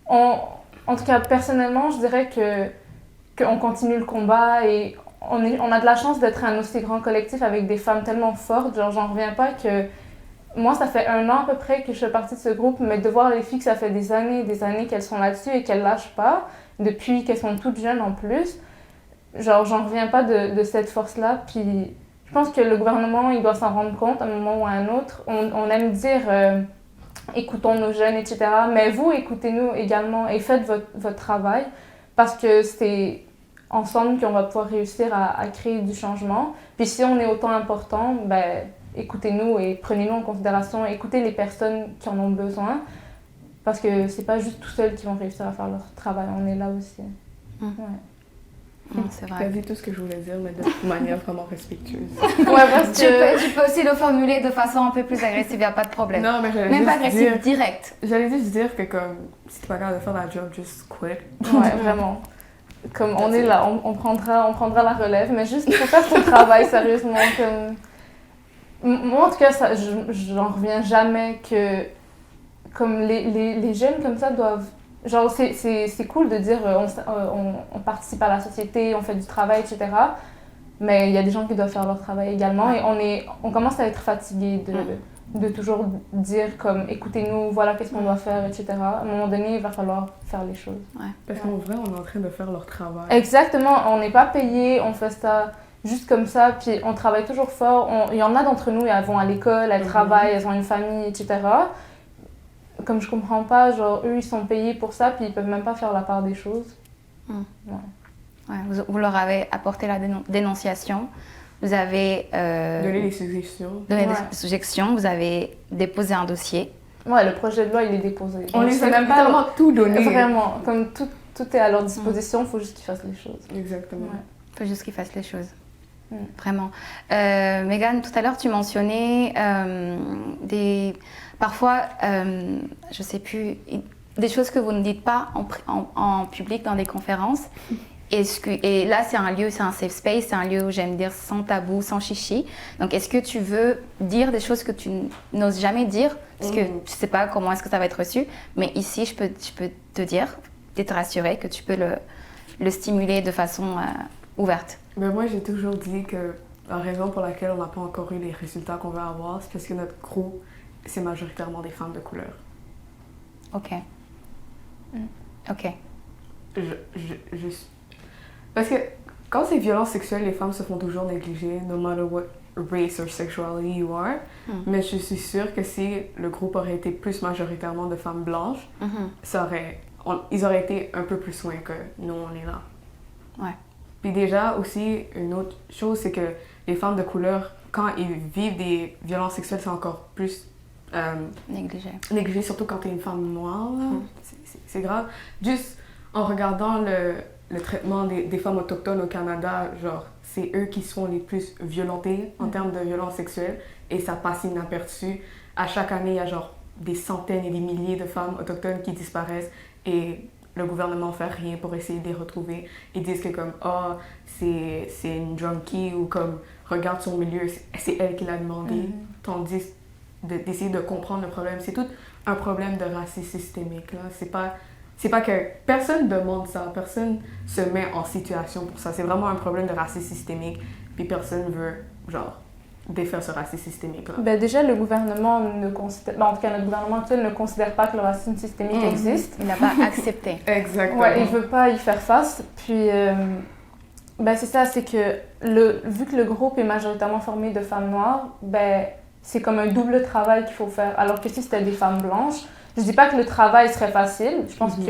En tout cas, personnellement, je dirais qu'on continue le combat et on a de la chance d'être un aussi grand collectif avec des femmes tellement fortes. Genre, j'en reviens pas que... Moi, ça fait 1 an à peu près que je fais partie de ce groupe, mais de voir les filles que ça fait des années qu'elles sont là-dessus et qu'elles lâchent pas, depuis qu'elles sont toutes jeunes en plus, genre, j'en reviens pas de cette force-là. Puis je pense que le gouvernement, il doit s'en rendre compte à un moment ou à un autre. On aime dire écoutons nos jeunes, etc. Mais vous, écoutez-nous également et faites votre travail, parce que c'est ensemble qu'on va pouvoir réussir à créer du changement. Puis si on est autant important, écoutez-nous et prenez-nous en considération, écoutez les personnes qui en ont besoin, parce que c'est pas juste tout seuls qui vont réussir à faire leur travail, on est là aussi.
C'est
Tu as
vrai.
dit tout ce que je voulais dire, mais de manière vraiment respectueuse.
Ouais, parce que...
Tu peux aussi le formuler de façon un peu plus agressive, il n'y a pas de problème.
Non, mais j'allais
Même pas
juste
agressive,
dire...
direct.
J'allais juste dire que comme, si t'es pas capable de faire la job, just quit.
Ouais, vraiment. Comme on est là, on prendra la relève, mais juste il faut faire son travail sérieusement. Moi, en tout cas, j'en reviens jamais que comme les jeunes comme ça doivent... Genre, c'est cool de dire on participe à la société, on fait du travail, etc. Mais il y a des gens qui doivent faire leur travail également et on commence à être fatigué de toujours dire comme écoutez-nous, voilà qu'est-ce qu'on doit faire, etc. À un moment donné, il va falloir faire les choses.
Parce qu'en vrai, on est en train de faire leur travail.
Exactement, on n'est pas payé, on fait ça juste comme ça, puis on travaille toujours fort. Il y en a d'entre nous, elles vont à l'école, elles travaillent, elles ont une famille, etc. Comme je comprends pas, genre eux ils sont payés pour ça, puis ils peuvent même pas faire la part des choses.
Ouais, vous leur avez apporté la dénonciation, vous avez
Donner des suggestions.
donné des suggestions, vous avez déposé un dossier.
Ouais, le projet de loi il est déposé.
On les
sait
a
même pas
littéralement tout donné.
Vraiment, comme tout est à leur disposition, il faut juste qu'ils fassent les choses.
Exactement.
Il faut juste qu'ils fassent les choses. Vraiment. Megan, tout à l'heure, tu mentionnais parfois, je sais plus, des choses que vous ne dites pas en public dans des conférences. Et là, c'est un safe space, c'est un lieu où j'aime dire sans tabou, sans chichi. Donc, est-ce que tu veux dire des choses que tu n'oses jamais dire? Parce que je ne sais pas comment est-ce que ça va être reçu. Mais ici, je peux te dire, te rassurer que tu peux le stimuler de façon ouverte.
Mais moi, j'ai toujours dit que la raison pour laquelle on n'a pas encore eu les résultats qu'on veut avoir, c'est parce que notre groupe, c'est majoritairement des femmes de couleur.
Ok. Ok.
Parce que quand c'est violence sexuelle, les femmes se font toujours négliger, no matter what race or sexuality you are. Mais je suis sûre que si le groupe aurait été plus majoritairement de femmes blanches, ils auraient été un peu plus loin que nous, on est là.
Ouais.
Puis déjà, aussi, une autre chose, c'est que les femmes de couleur, quand ils vivent des violences sexuelles, c'est encore plus
négligé.
Négligé, surtout quand t'es une femme noire. C'est grave. Juste, en regardant le traitement des femmes autochtones au Canada, genre, c'est eux qui sont les plus violentés en termes de violences sexuelles et ça passe inaperçu. À chaque année, il y a genre des centaines et des milliers de femmes autochtones qui disparaissent et le gouvernement fait rien pour essayer de les retrouver. Ils disent que comme, oh, c'est une junkie ou comme, regarde son milieu, c'est elle qui l'a demandé. Tandis d'essayer de comprendre le problème. C'est tout un problème de racisme systémique, là. C'est pas que personne demande ça, personne se met en situation pour ça. C'est vraiment un problème de racisme systémique, puis personne veut, genre, défaire ce racisme systémique-là.
Ben déjà, le gouvernement ne considère... Ben, en tout cas, notre gouvernement actuel ne considère pas que le racisme systémique existe.
Il n'a pas accepté.
Exactement.
Ouais, il ne veut pas y faire face. Puis, ben c'est ça, c'est que vu que le groupe est majoritairement formé de femmes noires, ben c'est comme un double travail qu'il faut faire. Alors que si c'était des femmes blanches, je dis pas que le travail serait facile. Je pense que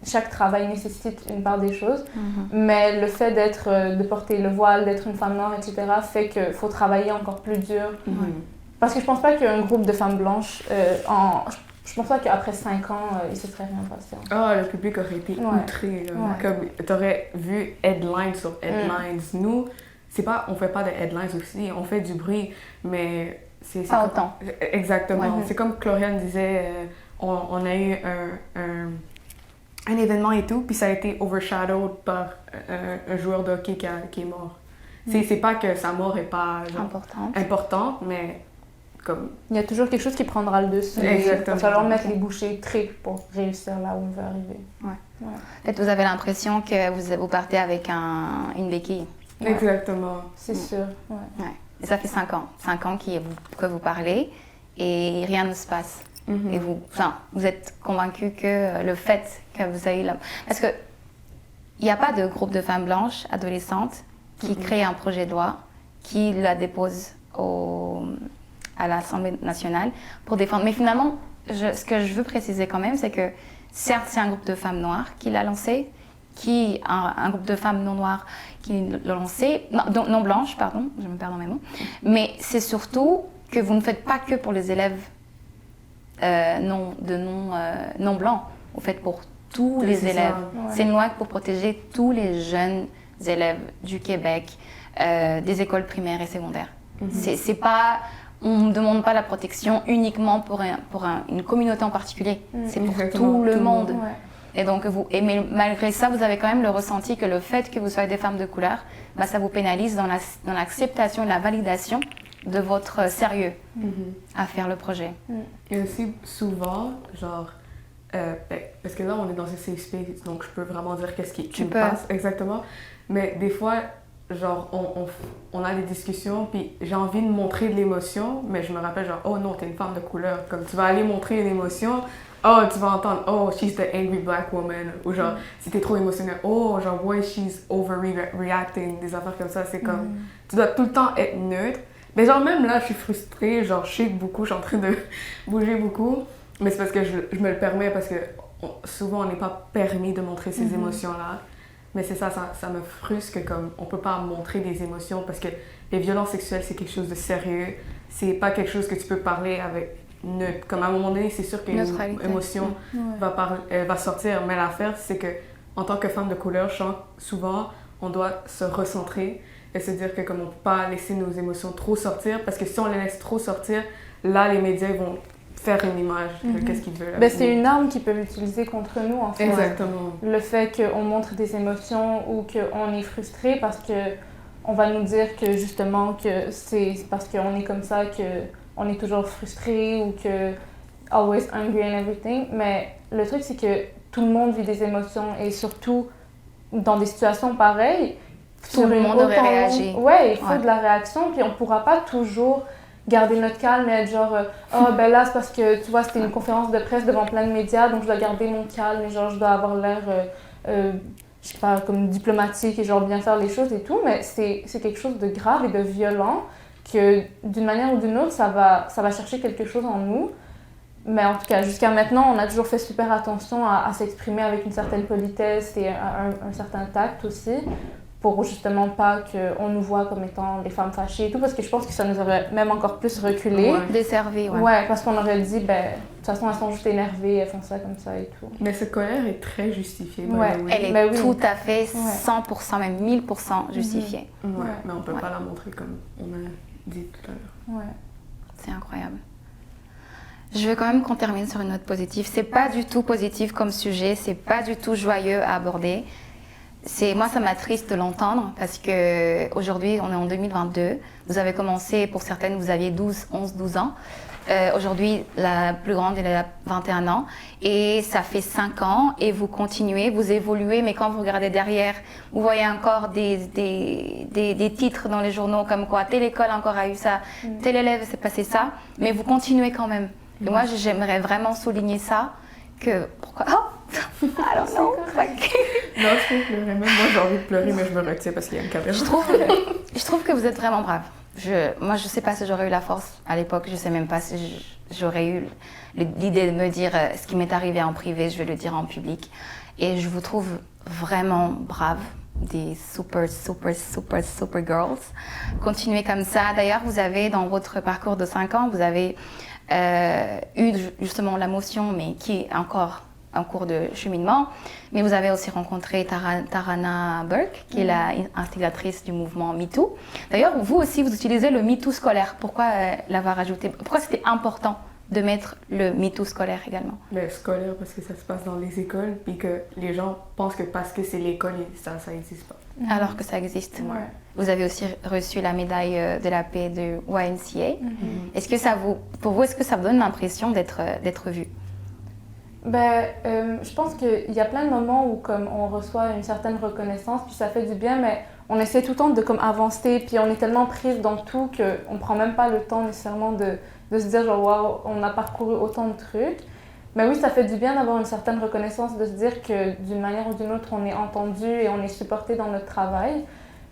chaque travail nécessite une part des choses. Mais le fait de porter le voile, d'être une femme noire, etc., fait qu'il faut travailler encore plus dur. Parce que je pense pas qu'un groupe de femmes blanches, je pense pas qu'après 5 ans, il se serait rien passé.
Ah, le public aurait été outré. Là. Comme t'aurais vu headlines sur headlines. Nous, on fait pas de headlines aussi, on fait du bruit, mais c'est
pas autant.
Exactement. C'est comme Chloriane disait, on a eu un événement et tout, puis ça a été overshadowed par un joueur de hockey qui est mort. C'est pas que sa mort est pas importante, mais comme...
Il y a toujours quelque chose qui prendra le dessus.
Exactement.
Il va falloir mettre les bouchées triples pour réussir là où on veut arriver.
Peut-être vous avez l'impression que vous partez avec une béquille.
Exactement.
C'est sûr.
Et ça fait 5 ans. 5 ans que vous parlez et rien ne se passe. Et vous êtes convaincu que le fait que vous avez là... Parce qu'il n'y a pas de groupe de femmes blanches adolescentes qui crée un projet de loi, qui la dépose à l'Assemblée nationale pour défendre. Mais finalement, ce que je veux préciser quand même, c'est que certes, c'est un groupe de femmes noires qui l'a lancé, un groupe de femmes non noires qui l'a lancé, non blanches, pardon, je me perds dans mes mots, mais c'est surtout que vous ne faites pas que pour les élèves non blancs, vous faites pour tous les élèves. C'est une loi pour protéger tous les jeunes élèves du Québec, des écoles primaires et secondaires. C'est pas, on ne demande pas la protection uniquement pour une communauté en particulier, c'est pour tout le monde. Et donc, mais malgré ça, vous avez quand même le ressenti que le fait que vous soyez des femmes de couleur, ça vous pénalise dans l'acceptation et la validation de votre sérieux à faire le projet.
Et aussi, souvent, genre, parce que là, on est dans un safe space, donc je peux vraiment dire qu'est-ce qui me passe exactement. Mais des fois, genre, on a des discussions, puis j'ai envie de montrer de l'émotion, mais je me rappelle, genre, oh non, t'es une femme de couleur. Comme tu vas aller montrer une émotion, oh, tu vas entendre, oh, she's the angry black woman. Ou genre, si t'es trop émotionnel, oh, genre, ouais, she's overreacting. Des affaires comme ça, c'est comme, tu dois tout le temps être neutre. Mais genre, même là, je suis frustrée, genre, je shake beaucoup, je suis en train de bouger beaucoup. Mais c'est parce que je me le permets, parce que souvent, on n'est pas permis de montrer ces émotions-là. Mais c'est ça me frustre que comme on peut pas montrer des émotions parce que les violences sexuelles, c'est quelque chose de sérieux. C'est pas quelque chose que tu peux parler avec neutre. Comme à un moment donné, c'est sûr qu'une émotion va sortir. Mais l'affaire, c'est que en tant que femme de couleur, souvent, on doit se recentrer et se dire que comme on peut pas laisser nos émotions trop sortir parce que si on les laisse trop sortir, là, les médias vont faire une image de qu'est-ce qu'ils veulent.
C'est une arme qu'ils peuvent utiliser contre nous, en fait.
Exactement.
Le fait qu'on montre des émotions ou qu'on est frustré parce qu'on va nous dire que, justement, que c'est parce qu'on est comme ça qu'on est toujours frustré ou que always angry and everything. Mais le truc, c'est que tout le monde vit des émotions et surtout, dans des situations pareilles,
tout le monde aurait réagi.
Ouais, il faut de la réaction, puis on pourra pas toujours garder notre calme et être genre oh ben là c'est parce que tu vois c'était une conférence de presse devant plein de médias donc je dois garder mon calme et genre je dois avoir l'air je sais pas comme diplomatique et genre bien faire les choses et tout, mais c'est quelque chose de grave et de violent que d'une manière ou d'une autre ça va chercher quelque chose en nous. Mais en tout cas jusqu'à maintenant on a toujours fait super attention à s'exprimer avec une certaine politesse et un certain tact aussi. pour justement pas qu'on nous voit comme étant des femmes fâchées et tout, parce que je pense que ça nous aurait même encore plus reculé.
Desservi,
Ouais, parce qu'on aurait dit, ben, de toute façon, elles sont juste énervées, elles font ça comme ça et tout.
Mais cette colère est très justifiée.
Elle est tout à fait 100%, même 1000% justifiée.
Mais on peut pas la montrer comme on a dit tout à l'heure.
Ouais.
C'est incroyable. Je veux quand même qu'on termine sur une note positive. C'est pas du tout positif comme sujet, c'est pas du tout joyeux à aborder. Moi, ça m'attriste de l'entendre parce qu'aujourd'hui, on est en 2022. Vous avez commencé, pour certaines, vous aviez 11, 12 ans. Aujourd'hui, la plus grande, elle a 21 ans. Et ça fait 5 ans et vous continuez, vous évoluez. Mais quand vous regardez derrière, vous voyez encore des titres dans les journaux comme quoi telle école encore a eu ça, tel élève s'est passé ça. Mais vous continuez quand même. Et moi, j'aimerais vraiment souligner ça. Pourquoi? Oh! Alors non,
Non, je peux pleurer. Même moi, j'ai envie de pleurer, mais je me retiens parce qu'il y a une caméra.
Je trouve que vous êtes vraiment brave. Moi, je sais pas si j'aurais eu la force à l'époque. Je sais même pas si j'aurais eu l'idée de me dire ce qui m'est arrivé en privé, je vais le dire en public. Et je vous trouve vraiment brave. Des super girls. Continuez comme ça. D'ailleurs, vous avez, dans votre parcours de 5 ans, vous avez eu justement la motion, mais qui est encore en cours de cheminement. Mais vous avez aussi rencontré Tarana Burke, qui est l'instigatrice du mouvement MeToo. D'ailleurs, vous aussi, vous utilisez le MeToo scolaire. Pourquoi l'avoir ajouté? Pourquoi c'était important de mettre le MeToo scolaire également?
Le scolaire, parce que ça se passe dans les écoles, puis que les gens pensent que parce que c'est l'école, ça n'existe pas.
Alors que ça existe.
Ouais.
Vous avez aussi reçu la médaille de la paix de YMCA. Est-ce que pour vous, est-ce que ça vous donne l'impression d'être vu?
Je pense qu'il y a plein de moments où comme on reçoit une certaine reconnaissance, puis ça fait du bien, mais on essaie tout le temps de comme avancer, puis on est tellement prise dans tout qu'on ne prend même pas le temps nécessairement de se dire genre wow, on a parcouru autant de trucs. Mais oui, ça fait du bien d'avoir une certaine reconnaissance, de se dire que d'une manière ou d'une autre, on est entendu et on est supporté dans notre travail.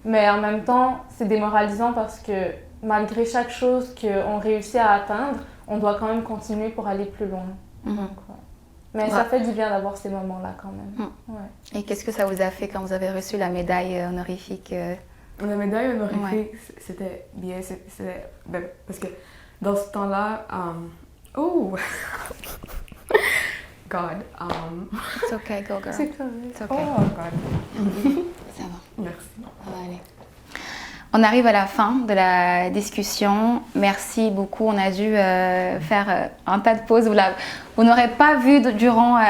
Mais en même temps, c'est démoralisant parce que malgré chaque chose qu'on réussit à atteindre, on doit quand même continuer pour aller plus loin. Mais ça fait du bien d'avoir ces moments-là quand même.
Et qu'est-ce que ça vous a fait quand vous avez reçu la médaille honorifique?
La médaille honorifique, c'était bien. Parce que dans ce temps-là... God.
It's okay, go girl.
C'est correct.
It's okay.
Oh, God.
Ça va.
Merci.
Ça va aller. On arrive à la fin de la discussion. Merci beaucoup. On a dû faire un tas de pauses. Vous n'aurez pas vu durant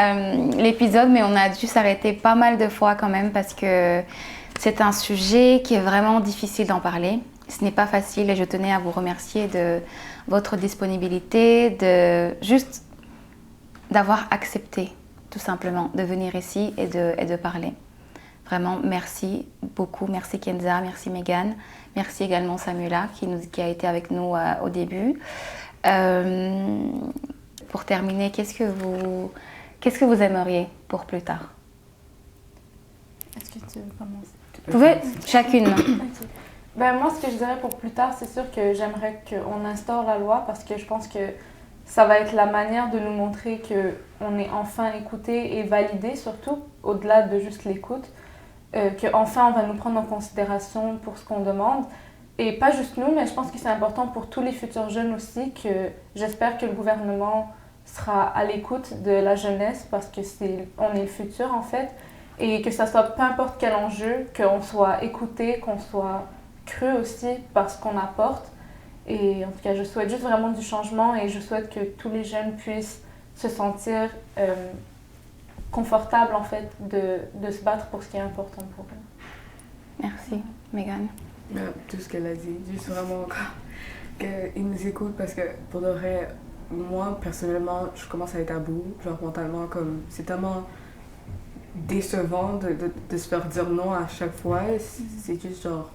l'épisode, mais on a dû s'arrêter pas mal de fois quand même parce que c'est un sujet qui est vraiment difficile d'en parler. Ce n'est pas facile et je tenais à vous remercier de votre disponibilité, d'avoir accepté tout simplement de venir ici et de parler. Vraiment, merci beaucoup. Merci Kenza, merci Megan. Merci également Samuela qui a été avec nous au début. Pour terminer, qu'est-ce que vous aimeriez pour plus tard?
Est-ce que tu veux commencer?
Vous pouvez chacune.
Moi, ce que je dirais pour plus tard, c'est sûr que j'aimerais qu'on instaure la loi parce que je pense que ça va être la manière de nous montrer qu'on est enfin écouté et validé, surtout au-delà de juste l'écoute. Qu'enfin on va nous prendre en considération pour ce qu'on demande. Et pas juste nous, mais je pense que c'est important pour tous les futurs jeunes aussi, que j'espère que le gouvernement sera à l'écoute de la jeunesse parce que on est le futur en fait. Et que ça soit peu importe quel enjeu, qu'on soit écouté, qu'on soit cru aussi par ce qu'on apporte. Et en tout cas, je souhaite juste vraiment du changement et je souhaite que tous les jeunes puissent se sentir confortables en fait de se battre pour ce qui est important pour eux.
Merci, Megan.
Tout ce qu'elle a dit, juste vraiment qu'ils nous écoutent parce que pour de vrai, moi personnellement, je commence à être à bout, genre mentalement, comme c'est tellement décevant de se faire dire non à chaque fois. C'est juste genre,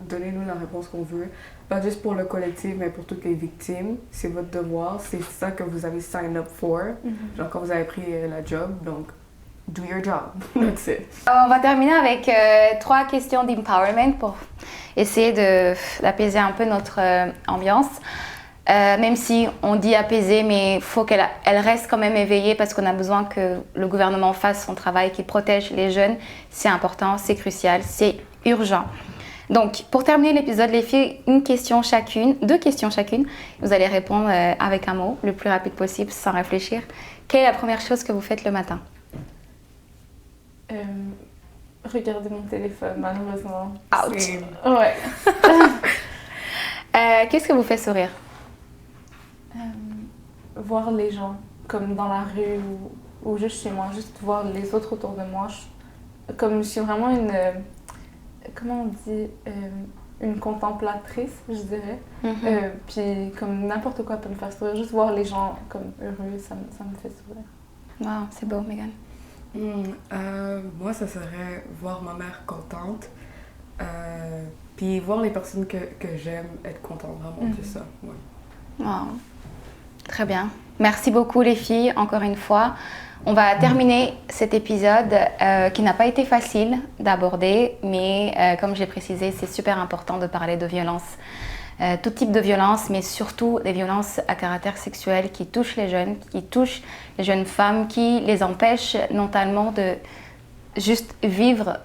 donnez-nous la réponse qu'on veut. Pas juste pour le collectif, mais pour toutes les victimes. C'est votre devoir, c'est ça que vous avez sign up for. Genre quand vous avez pris la job, donc do your job. That's it.
On va terminer avec 3 questions d'empowerment pour essayer d'apaiser un peu notre ambiance. même si on dit apaisée, mais il faut qu'elle reste quand même éveillée parce qu'on a besoin que le gouvernement fasse son travail, qu'il protège les jeunes. C'est important, c'est crucial, c'est urgent. Donc, pour terminer l'épisode, les filles, deux questions chacune. Vous allez répondre avec un mot, le plus rapide possible, sans réfléchir. Quelle est la première chose que vous faites le matin?
Regarder mon téléphone, malheureusement.
Ouch!
Ouais.
Qu'est-ce que vous fait sourire?
Voir les gens, comme dans la rue ou juste chez moi, juste voir les autres autour de moi. Comme je suis vraiment comment on dit, une contemplatrice, je dirais. Puis comme n'importe quoi peut me faire sourire, juste voir les gens comme heureux, ça me fait sourire.
Wow, c'est beau, Megan.
Moi, ça serait voir ma mère contente, puis voir les personnes que j'aime être contentes, vraiment, c'est ça. Ouais.
Wow. Très bien. Merci beaucoup les filles, encore une fois. On va terminer cet épisode qui n'a pas été facile d'aborder, mais comme j'ai précisé, c'est super important de parler de violence. Tout type de violence, mais surtout des violences à caractère sexuel qui touchent les jeunes, qui touchent les jeunes femmes, qui les empêchent notamment de juste vivre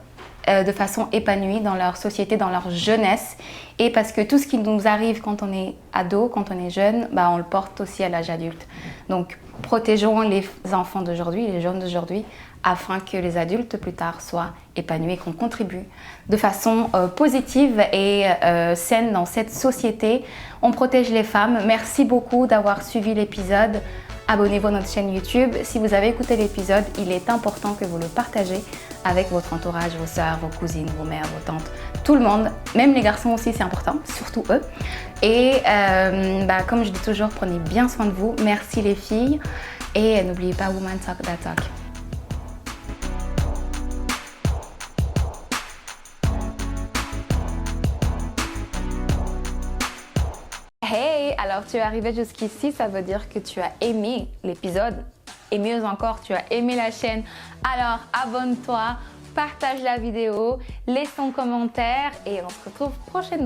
de façon épanouie dans leur société, dans leur jeunesse. Et parce que tout ce qui nous arrive quand on est ado, quand on est jeune, bah, on le porte aussi à l'âge adulte. Donc protégeons les enfants d'aujourd'hui, les jeunes d'aujourd'hui, afin que les adultes plus tard soient épanouis, qu'on contribue de façon positive et saine dans cette société. On protège les femmes. Merci beaucoup d'avoir suivi l'épisode. Abonnez-vous à notre chaîne YouTube. Si vous avez écouté l'épisode, il est important que vous le partagez avec votre entourage, vos sœurs, vos cousines, vos mères, vos tantes, tout le monde. Même les garçons aussi, c'est important, surtout eux. Et comme je dis toujours, prenez bien soin de vous. Merci les filles. Et n'oubliez pas Woman Talk That Talk. Hey, alors tu es arrivé jusqu'ici, ça veut dire que tu as aimé l'épisode et mieux encore, tu as aimé la chaîne. Alors abonne-toi, partage la vidéo, laisse ton commentaire et on se retrouve prochainement.